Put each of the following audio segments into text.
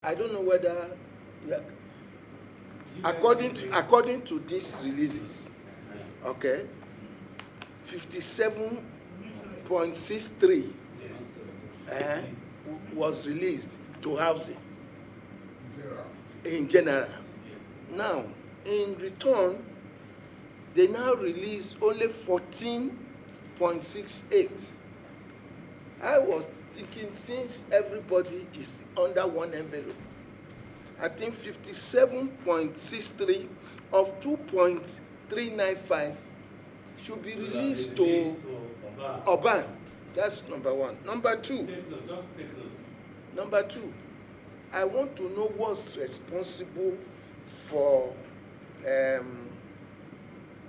I don't know whether, according to these releases, okay, 57.63 was released to housing in general. Now, in return, they now release only 14.68. I was thinking, since everybody is under one envelope, I think 57.63 of 2.395 should be released to Urban. That's number one. Number two. Number two, I want to know what's responsible for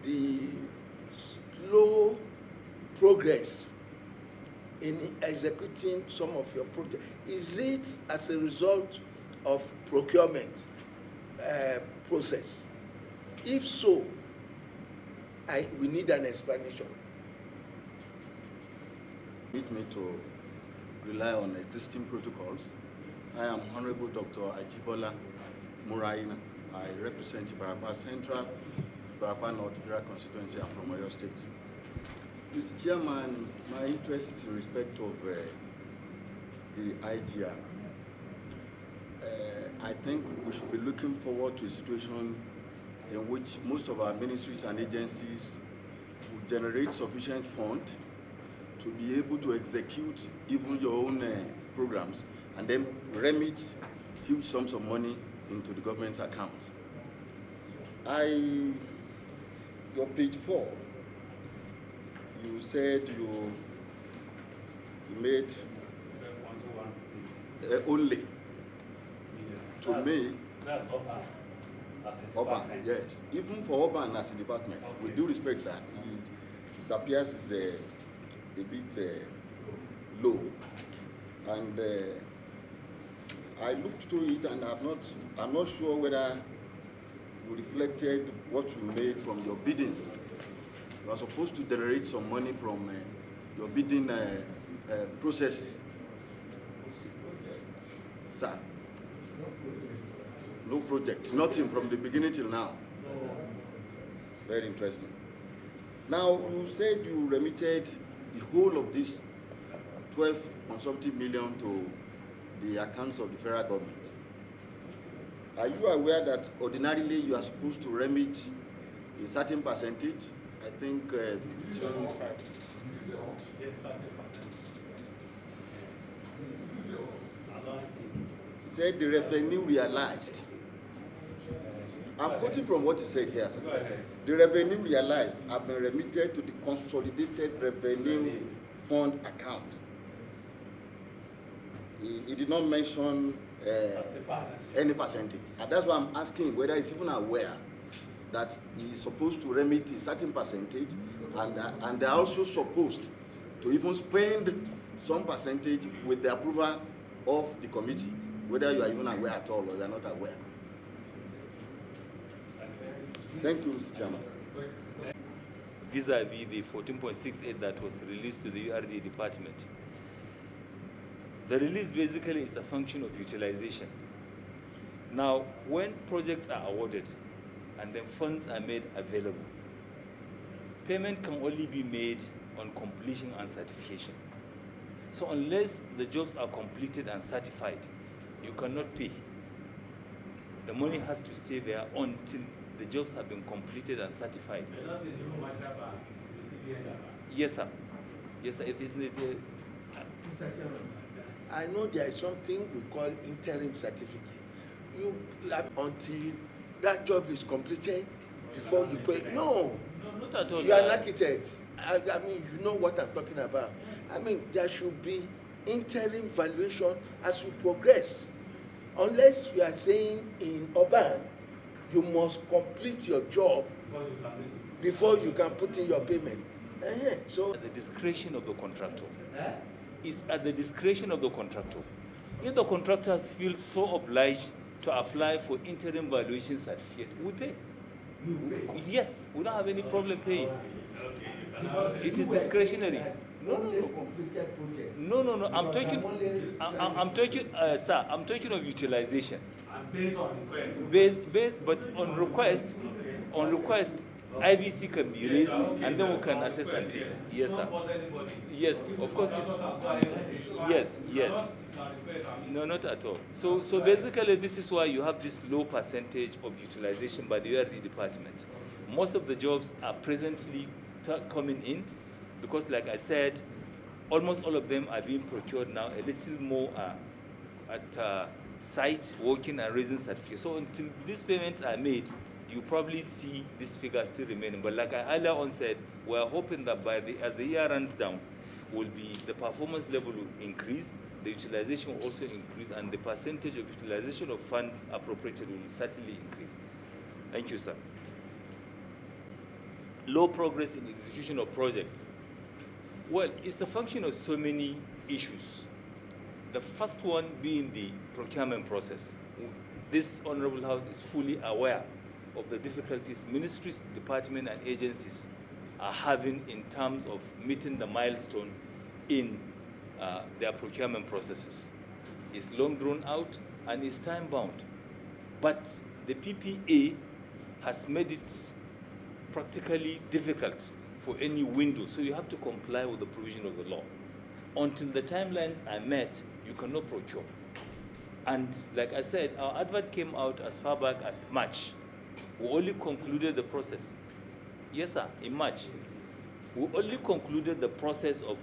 the slow progress in executing some of your projects. Is it as a result of procurement process? If so, we need an explanation. Permit me to rely on existing protocols. I am Honorable Dr. Ajibola Muraina. I represent Ibarapa Central, Ibarapa North Federal Constituency. I'm from Oyo State. Mr. Chairman, my interest is in respect of the IGR. I think we should be looking forward to a situation in which most of our ministries and agencies will generate sufficient funds to be able to execute even your own programs and then remit huge sums of money into the government's accounts. Your page 4, you said you made only to me. That's Urban as a department. Yes, even for Urban as a department. Okay. With due respect, sir, it appears is a bit low, and I looked through it, and I'm not sure whether you reflected what you made from your biddings. You are supposed to generate some money from your bidding processes. Sir, no project, nothing from the beginning till now. Very interesting. Now, you said you remitted the whole of this 12-something million to the accounts of the federal government. Are you aware that ordinarily you are supposed to remit a certain percentage? I think said the revenue realized. I'm quoting from what you said here, sir. The revenue realized have been remitted to the consolidated revenue fund account. He did not mention any percentage. And that's why I'm asking whether he's even aware that he is supposed to remit a certain percentage, and they're also supposed to even spend some percentage with the approval of the committee, whether you are even aware at all or you are not aware. Thank you, Mr. Chairman. Vis-a-vis the 14.68 that was released to the URD department. The release basically is a function of utilization. Now, when projects are awarded and then funds are made available, payment can only be made on completion and certification. So unless the jobs are completed and certified, you cannot pay. The money has to stay there until the jobs have been completed and certified. But not in the commercial bank, it is the CBN bank. Yes, sir. Yes, sir. It is the I know there is something we call interim certificate. Until that job is completed before you pay. No, not at all. You are an architect. I mean, you know what I'm talking about. I mean, there should be interim valuation as you progress. Unless you are saying in Urban, you must complete your job before you can put in your payment. So at the discretion of the contractor. It's at the discretion of the contractor. If the contractor feels so obliged to apply for interim valuation certificate, we pay. you pay. Yes, we don't have any problem paying. Okay. It is discretionary. No, no, only no. completed projects. No, no, no. I'm Because talking. I'm talking, sir. I'm talking of utilization. And based on request. But on request, IVC can be raised, and then we can assess and Yes. yes, sir. Don't force anybody. Yes, of course. Yes, yes. No, not at all. So basically, this is why you have this low percentage of utilization by the URD department. Most of the jobs are presently coming in, because, like I said, almost all of them are being procured now. A little more at site, working and raising certificates. So until these payments are made, you probably see this figure still remaining. But like I earlier on said, we are hoping that as the year runs down, the performance level will increase, the utilization will also increase, and the percentage of utilization of funds appropriated will certainly increase. Thank you, sir. Low progress in execution of projects. Well, it's a function of so many issues. The first one being the procurement process. This Honorable House is fully aware of the difficulties ministries, departments, and agencies are having in terms of meeting the milestone in their procurement processes. It's long drawn out and it's time bound. But the PPA has made it practically difficult for any window, so you have to comply with the provision of the law. Until the timelines are met, you cannot procure. And like I said, our advert came out as far back as March. We only concluded the process. Yes, sir, in March. We only concluded the process of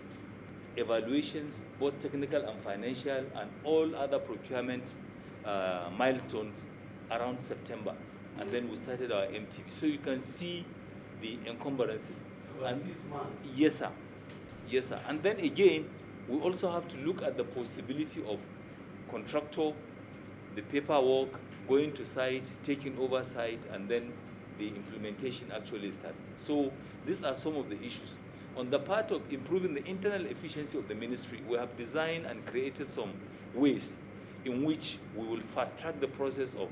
evaluations, both technical and financial, and all other procurement milestones around September. And then we started our MTV. So you can see the encumbrances. About 6 months. Yes, sir. Yes, sir. And then again, we also have to look at the possibility of contractor, the paperwork, going to site, taking over site, and then the implementation actually starts. So these are some of the issues. On the part of improving the internal efficiency of the ministry, we have designed and created some ways in which we will fast-track the process of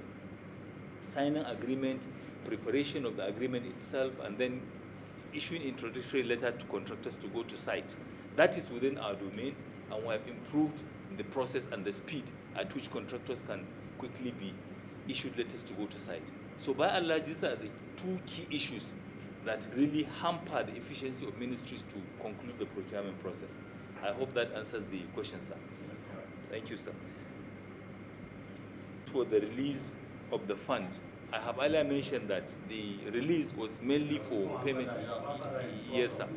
signing agreement, preparation of the agreement itself, and then issuing introductory letter to contractors to go to site. That is within our domain, and we have improved the process and the speed at which contractors can quickly be issued letters to go to site. So by and large, these are the two key issues that really hamper the efficiency of ministries to conclude the procurement process. I hope that answers the question, sir. Thank you, sir. For the release of the fund, I have earlier mentioned that the release was mainly for payment. Yes, sir.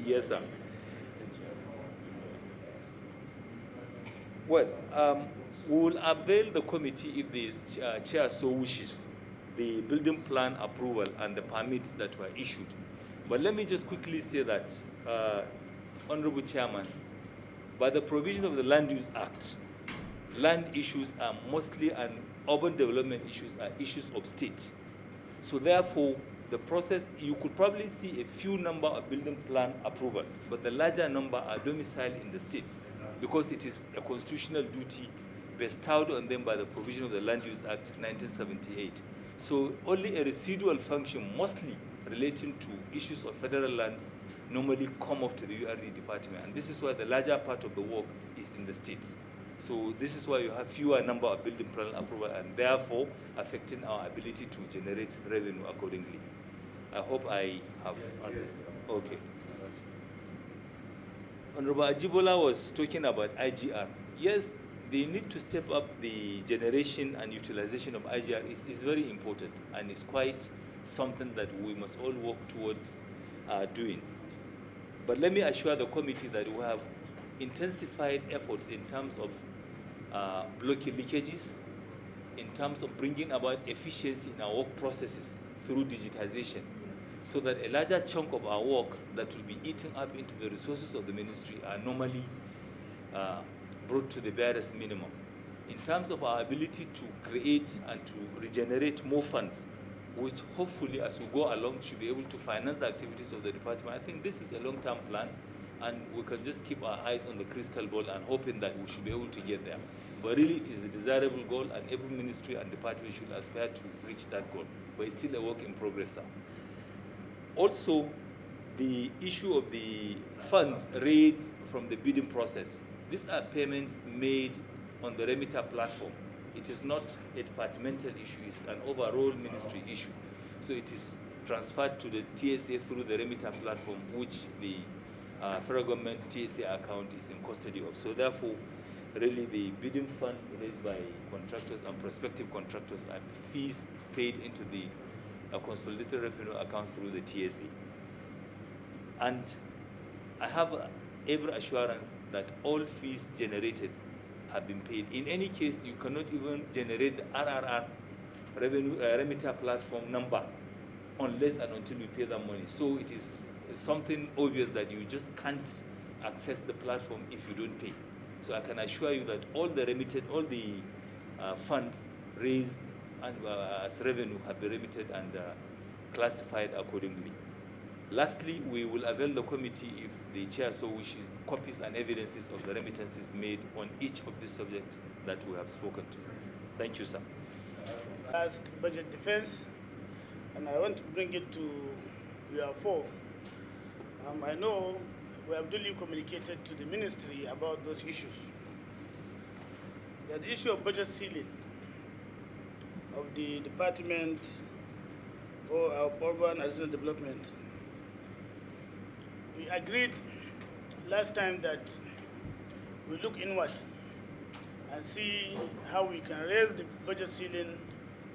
Yes, sir. Well, we will avail the committee, if the chair so wishes, the building plan approval and the permits that were issued. But let me just quickly say that, Honorable Chairman, by the provision of the Land Use Act, land issues are mostly, and urban development issues are issues of state. So therefore, the process, you could probably see a few number of building plan approvals, but the larger number are domiciled in the states, because it is a constitutional duty bestowed on them by the provision of the Land Use Act 1978. So only a residual function, mostly relating to issues of federal lands, normally come up to the URD department. And this is why the larger part of the work is in the states. So this is why you have fewer number of building plan approval, and therefore affecting our ability to generate revenue accordingly. I hope I have answered. Okay. Honorable Ajibola was talking about IGR. Yes, the need to step up the generation and utilization of IGR is very important, and it's quite something that we must all work towards doing. But let me assure the committee that we have intensified efforts in terms of blocking leakages, in terms of bringing about efficiency in our work processes through digitization, so that a larger chunk of our work that will be eaten up into the resources of the ministry are normally brought to the barest minimum. In terms of our ability to create and to regenerate more funds, which hopefully as we go along should be able to finance the activities of the department, I think this is a long-term plan, and we can just keep our eyes on the crystal ball and hoping that we should be able to get there. But really it is a desirable goal, and every ministry and department should aspire to reach that goal. But it's still a work in progress, sir. Also, the issue of the funds raised from the bidding process. These are payments made on the remitter platform. It is not a departmental issue, it's an overall ministry issue. So it is transferred to the TSA through the remitter platform, which the federal government TSA account is in custody of. So therefore, really the bidding funds raised by contractors and prospective contractors are fees paid into the consolidated revenue account through the TSA. And I have every assurance that all fees generated have been paid. In any case, you cannot even generate the RRR revenue remitter platform number unless and until you pay that money. So it is something obvious that you just can't access the platform if you don't pay. So I can assure you that all the funds raised and, as revenue have been remitted and classified accordingly. Lastly, we will avail the committee, if the chair so wishes, copies and evidences of the remittances made on each of the subjects that we have spoken to. Thank you, sir. Last budget defense, and I want to bring it to your fore. I know we have duly communicated to the ministry about those issues. The issue of budget ceiling of the Department of Urban and Regional Development. We agreed last time that we look inward and see how we can raise the budget ceiling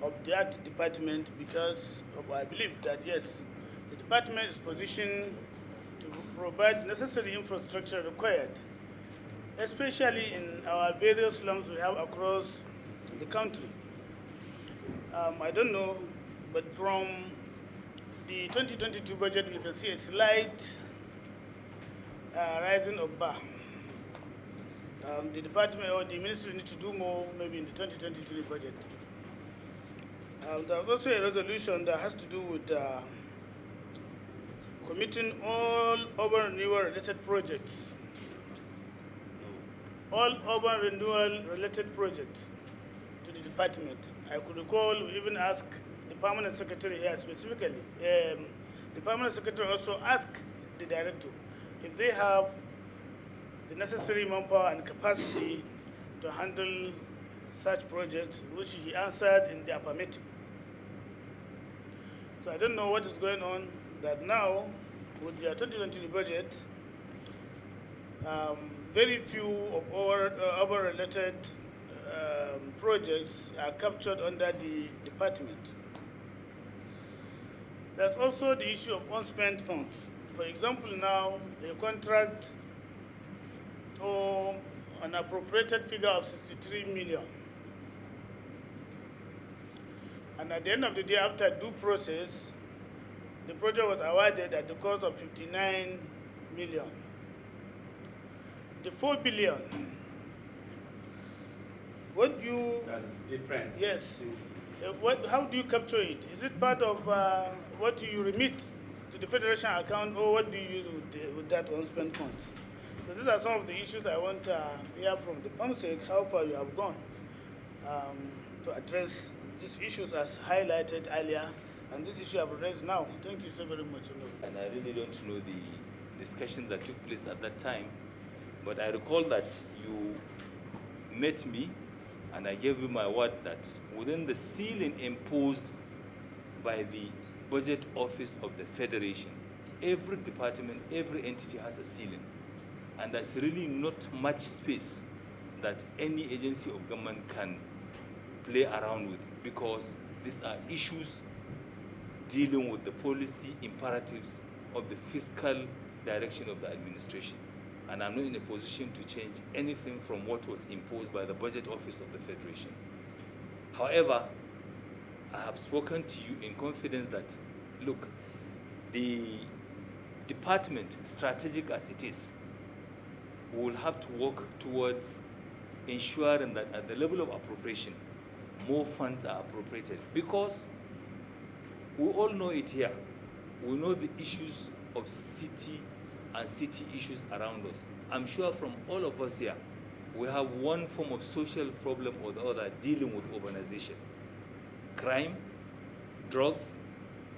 of that department, because I believe that, yes, the department is positioned to provide necessary infrastructure required, especially in our various slums we have across the country. I don't know, but from the 2022 budget, we can see a slight rising of bar. The department or the ministry need to do more maybe in the 2023 budget. There was also a resolution that has to do with committing all urban renewal related projects. All urban renewal related projects to the department. I could recall we even asked the permanent secretary here specifically. The permanent secretary also asked the director if they have the necessary manpower and capacity to handle such projects, which he answered in the affirmative. So I don't know what is going on, that now, with the 2020 budget, very few of our urban-related projects are captured under the department. There's also the issue of unspent funds. For example, now, a contract or an appropriated figure of 63 million. And at the end of the day, after due process, the project was awarded at the cost of 59 million. The 4 billion, what do you... That's different. Yes. How do you capture it? Is it part of what you remit to the federation account, or what do you use with that unspent funds? So these are some of the issues I want to hear from the PAMSEC, how far you have gone to address these issues as highlighted earlier, and this issue I've raised now. Thank you so very much. And I really don't know the discussion that took place at that time, but I recall that you met me and I gave you my word that within the ceiling imposed by the budget office of the federation, every department, every entity has a ceiling. And there's really not much space that any agency of government can play around with, because these are issues dealing with the policy imperatives of the fiscal direction of the administration. And I'm not in a position to change anything from what was imposed by the budget office of the federation. However, I have spoken to you in confidence that, look, the department, strategic as it is, will have to work towards ensuring that at the level of appropriation, more funds are appropriated. Because we all know it here. We know the issues of city and city issues around us. I'm sure from all of us here, we have one form of social problem or the other dealing with urbanization. Crime, drugs,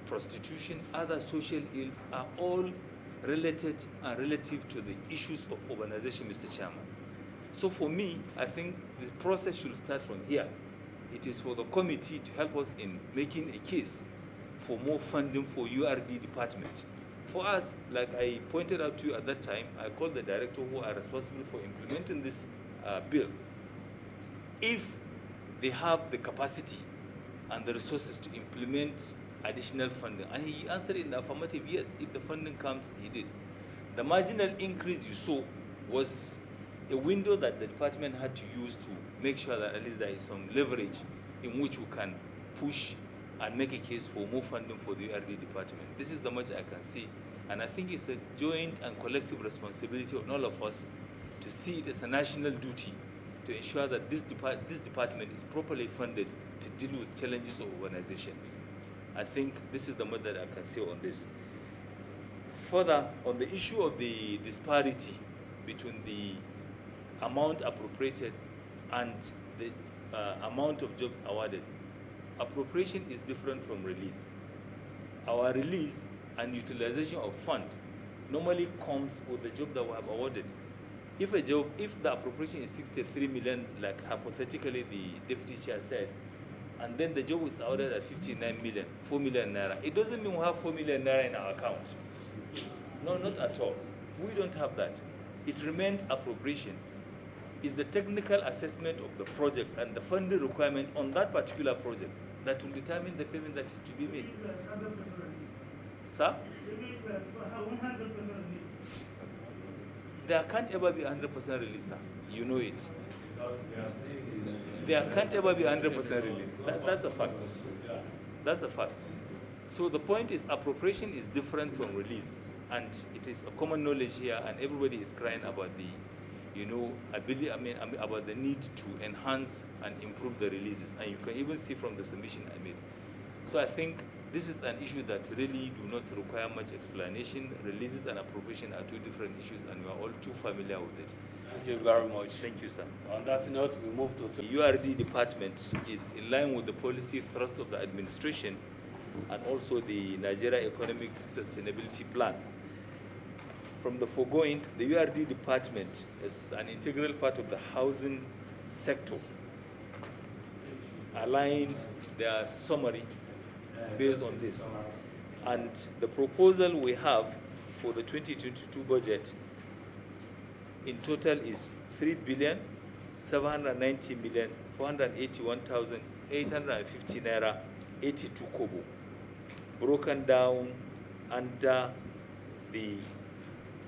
prostitution, other social ills are all related and relative to the issues of urbanization, Mr. Chairman. So for me, I think the process should start from here. It is for the committee to help us in making a case for more funding for URD department. For us, like I pointed out to you at that time, I called the director who are responsible for implementing this bill. If they have the capacity and the resources to implement additional funding, and he answered in the affirmative, yes, if the funding comes, he did. The marginal increase you saw was a window that the department had to use to make sure that at least there is some leverage in which we can push and make a case for more funding for the URD department. This is the much I can see, and I think it's a joint and collective responsibility on all of us to see it as a national duty to ensure that this department is properly funded to deal with challenges of urbanization. I think this is the much that I can say on this. Further, on the issue of the disparity between the amount appropriated and the amount of jobs awarded, appropriation is different from release. Our release and utilization of fund normally comes with the job that we have awarded. If the appropriation is 63 million, like hypothetically the deputy chair said, and then the job is awarded at 59 million, 4 million naira, it doesn't mean we have 4 million naira in our account. No, not at all. We don't have that. It remains appropriation. It's the technical assessment of the project and the funding requirement on that particular project that will determine the payment that is to be made. Sir? There can't ever be 100% release, sir. You know it. There can't ever be 100% release. That's a fact. That's a fact. So the point is appropriation is different from release. And it is a common knowledge here, and everybody is crying about the, about the need to enhance and improve the releases. And you can even see from the submission I made. So I think this is an issue that really do not require much explanation. Releases and appropriation are two different issues, and we are all too familiar with it. Thank you very much. Thank you, sir. On that note, we move to The URD department is in line with the policy thrust of the administration and also the Nigeria Economic Sustainability Plan. From the foregoing, the URD department is an integral part of the housing sector. Aligned their summary based on this. And the proposal we have for the 2022 budget in total is 3,790,481,850 naira 82 kobo, broken down under the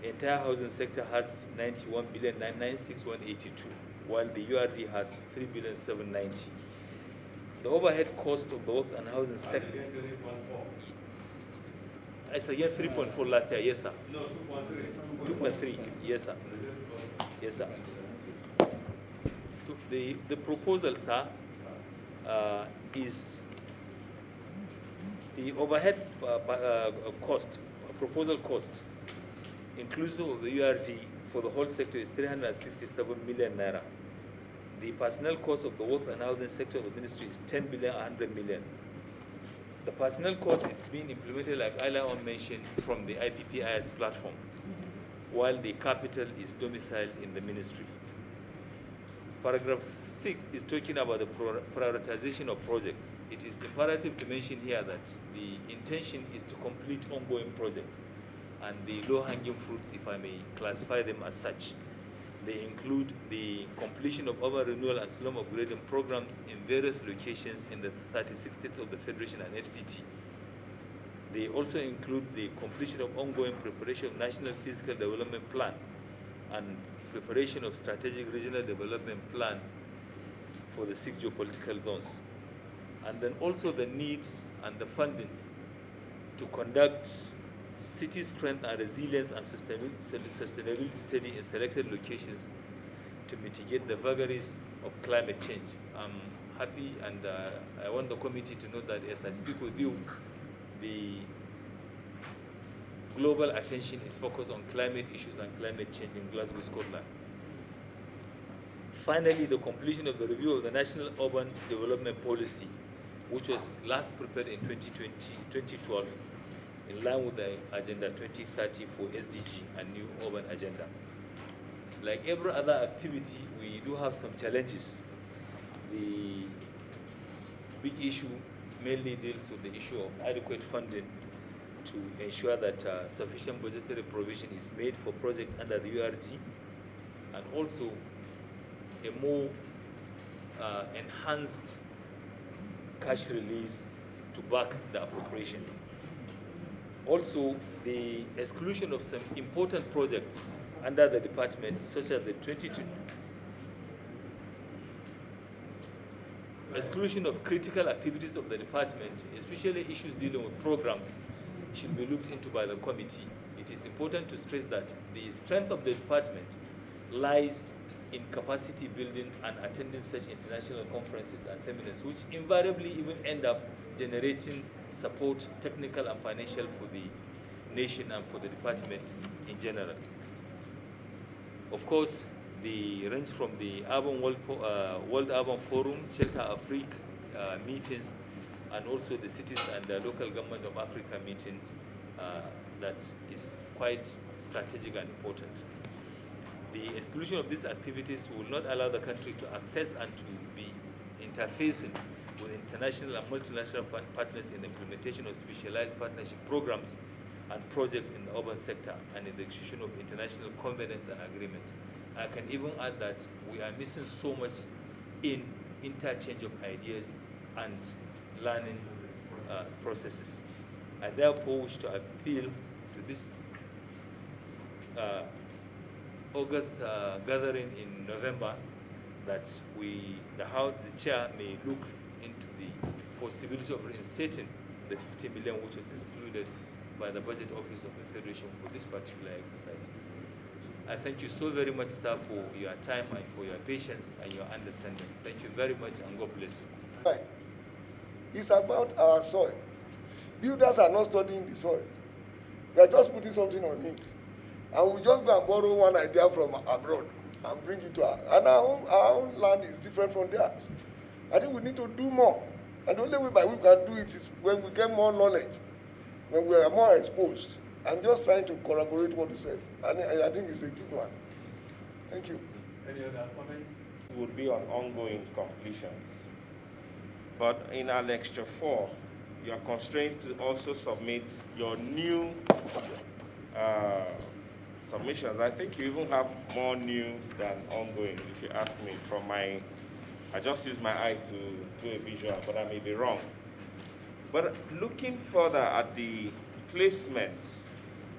entire housing sector has 91,996,182, while the URD has 3,790,000. The overhead cost of the works and housing sector. It's again 3.4 last year, yes sir. No, 2.3. 2.3, yes sir. Yes sir. So the proposal, sir, is the overhead proposal cost, inclusive of the URD for the whole sector is 367 million naira. The personnel cost of the works and housing sector of the ministry is 10,100 million. The personnel cost is being implemented, like earlier mentioned, from the IPPIS platform, while the capital is domiciled in the ministry. Paragraph 6 is talking about the prioritization of projects. It is imperative to mention here that the intention is to complete ongoing projects, and the low-hanging fruits, if I may classify them as such. They include the completion of urban renewal and slum upgrading programs in various locations in the 36 states of the Federation and FCT. They also include the completion of ongoing preparation of National Physical Development Plan and preparation of Strategic Regional Development Plan for the 6 geopolitical zones. And then also the need and the funding to conduct city strength and resilience and sustainability study in selected locations to mitigate the vagaries of climate change. I'm happy, and I want the committee to know that as I speak with you, the global attention is focused on climate issues and climate change in Glasgow, Scotland. Finally, the completion of the review of the National Urban Development Policy, which was last prepared in 2012, in line with the Agenda 2030 for SDG and New Urban Agenda. Like every other activity, we do have some challenges. The big issue mainly deals with the issue of adequate funding to ensure that sufficient budgetary provision is made for projects under the URG, and also a more enhanced cash release to back the appropriation. Also, the exclusion of some important projects under the department, such as the 22 exclusion of critical activities of the department, especially issues dealing with programs, should be looked into by the committee. It is important to stress that the strength of the department lies in capacity building and attending such international conferences and seminars, which invariably even end up generating support, technical and financial, for the nation and for the department in general. Of course, the range from the World Urban Forum, Shelter Afrique meetings, and also the Cities and the Local Government of Africa meeting that is quite strategic and important. The exclusion of these activities will not allow the country to access and to be interfacing with international and multinational partners in the implementation of specialized partnership programs and projects in the urban sector and in the execution of international covenants and agreements. I can even add that we are missing so much in interchange of ideas and learning processes. I therefore wish to appeal to this August gathering in November that the chair may look into the possibility of reinstating the 50 million which was excluded by the budget office of the Federation for this particular exercise. I thank you so very much, sir, for your time and for your patience and your understanding. Thank you very much, and God bless you. It's about our soil. Builders are not studying the soil. They are just putting something on it. And we just go and borrow one idea from abroad and bring it to our, and our own land is different from theirs. I think we need to do more. And the only way by which we can do it is when we get more knowledge, when we are more exposed. I'm just trying to corroborate what you said. And I think it's a good one. Thank you. Any other comments? Would be on ongoing completion. But in Annexure 4, you are constrained to also submit your new submissions. I think you even have more new than ongoing, if you ask me. I just use my eye to do a visual, but I may be wrong. But looking further at the placements,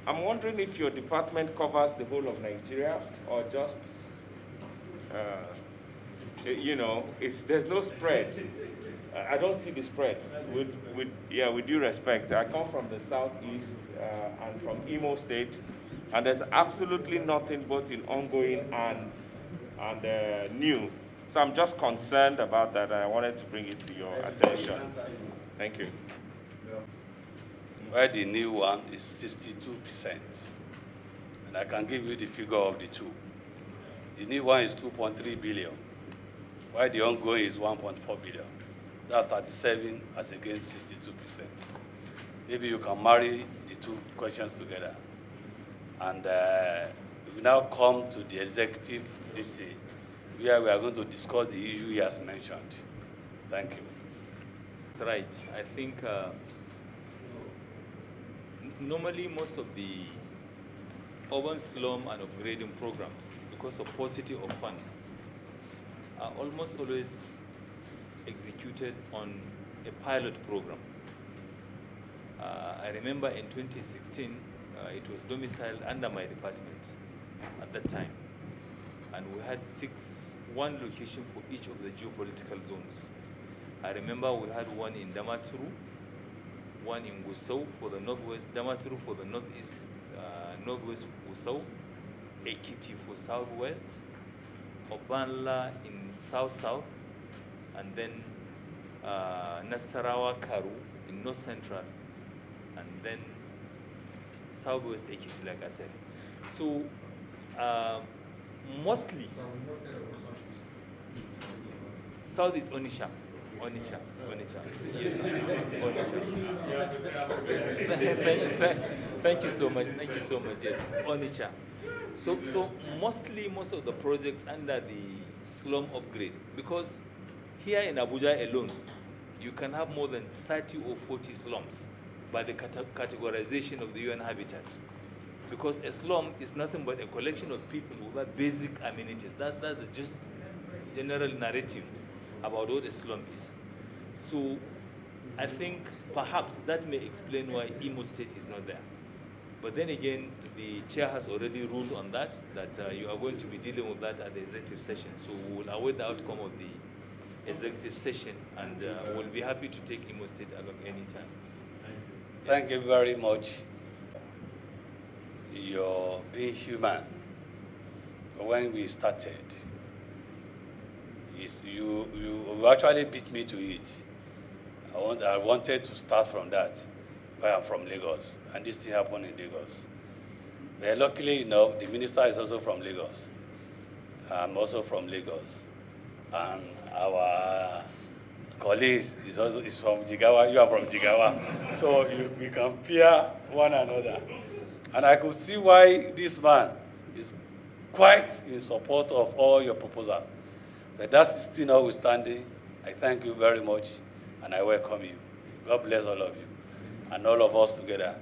I'm wondering if your department covers the whole of Nigeria or just, there's no spread. I don't see the spread. With due respect, I come from the southeast and from Imo State, and there's absolutely nothing but in ongoing and new. So I'm just concerned about that, and I wanted to bring it to your attention. Thank you. Where the new one is 62%. And I can give you the figure of the two. The new one is 2.3 billion, while the ongoing is 1.4 billion. That's 37 as against 62%. Maybe you can marry the two questions together. And we now come to the executive detail, where we are going to discuss the issue he has mentioned. Thank you. That's right. I think normally most of the urban slum and upgrading programs, because of paucity of funds, are almost always executed on a pilot program. I remember in 2016, it was domiciled under my department at that time. And we had one location for each of the geopolitical zones. I remember we had one in Damaturu, one in Gusau for the northwest, Damaturu for the northeast, northwest Gusau, Ekiti for southwest, Obanla in south-south, and then Nasarawa Karu in north central, and then southwest Ekiti, like I said. So mostly south is Onisha. Onitsha. Yes, Onitsha. Thank you so much. Thank you so much. Yes, Onitsha. So most of the projects under the slum upgrade, because here in Abuja alone, you can have more than 30 or 40 slums by the categorization of the UN Habitat. Because a slum is nothing but a collection of people without basic amenities. That's the just general narrative about what a slum is. So I think perhaps that may explain why Imo State is not there. But then again, the chair has already ruled on that you are going to be dealing with that at the executive session. So we will await the outcome of the executive session, and we'll be happy to take Imo State along any time. Thank you very much. You're being human. When we started, you actually beat me to it. I wanted to start from that, where I'm from Lagos, and this thing happened in Lagos. But luckily enough, the minister is also from Lagos. I'm also from Lagos, and our colleague is from Jigawa. You are from Jigawa, so we compare one another. And I could see why this man is quite in support of all your proposals. But that's still notwithstanding. I thank you very much, and I welcome you. God bless all of you, and all of us together.